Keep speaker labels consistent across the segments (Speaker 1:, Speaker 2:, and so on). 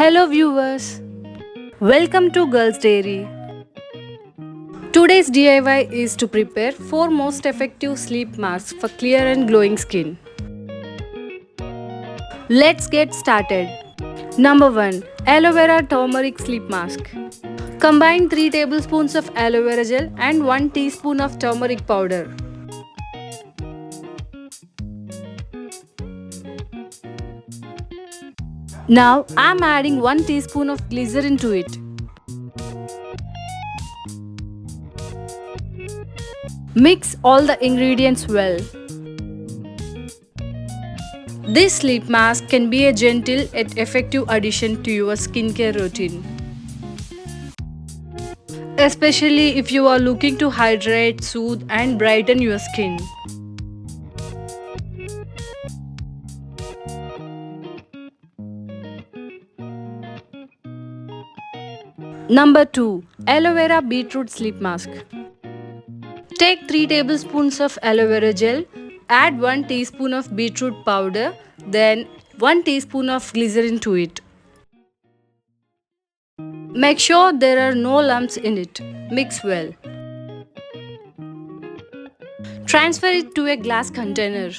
Speaker 1: Hello viewers, welcome to Girls Dairy. Today's DIY is to prepare 4 most effective sleep masks for clear and glowing skin. Let's get started. Number 1. Aloe Vera Turmeric Sleep Mask. Combine 3 tablespoons of aloe vera gel and 1 teaspoon of turmeric powder. Now I am adding 1 teaspoon of glycerin to it. Mix all the ingredients well. This sleep mask can be a gentle yet effective addition to your skincare routine, especially if you are looking to hydrate, soothe and brighten your skin. Number 2. Aloe Vera Beetroot Sleep Mask. Take 3 tablespoons of aloe vera gel, add 1 teaspoon of beetroot powder, then 1 teaspoon of glycerin to it. Make sure there are no lumps in it. Mix well. Transfer it to a glass container.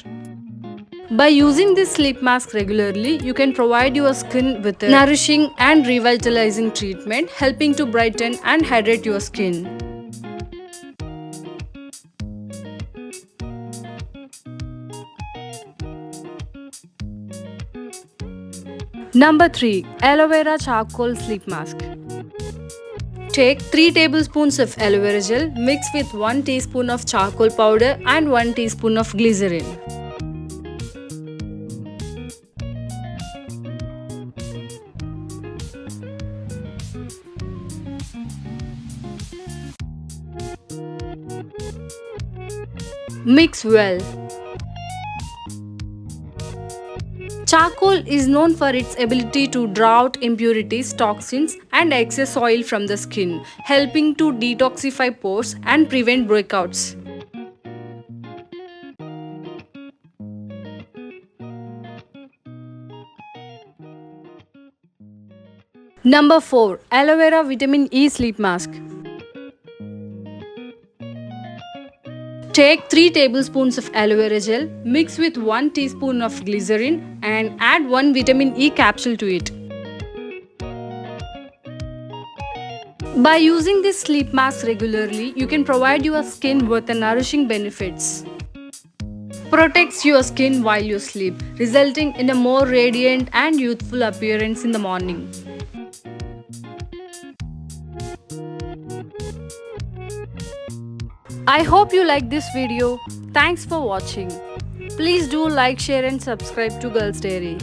Speaker 1: By using this sleep mask regularly, you can provide your skin with a nourishing and revitalizing treatment, helping to brighten and hydrate your skin. Number 3. Aloe Vera Charcoal Sleep Mask. Take 3 tablespoons of aloe vera gel, mix with 1 teaspoon of charcoal powder and 1 teaspoon of glycerin. Mix well. Charcoal is known for its ability to draw out impurities, toxins and excess oil from the skin, helping to detoxify pores and prevent breakouts. Number 4. Aloe Vera Vitamin E Sleep Mask. Take 3 tablespoons of aloe vera gel, mix with 1 teaspoon of glycerin and add 1 vitamin E capsule to it. By using this sleep mask regularly, you can provide your skin with the nourishing benefits. Protects your skin while you sleep, resulting in a more radiant and youthful appearance in the morning. I hope you like this video. Thanks for watching. Please do like, share and subscribe to Girls Dairy.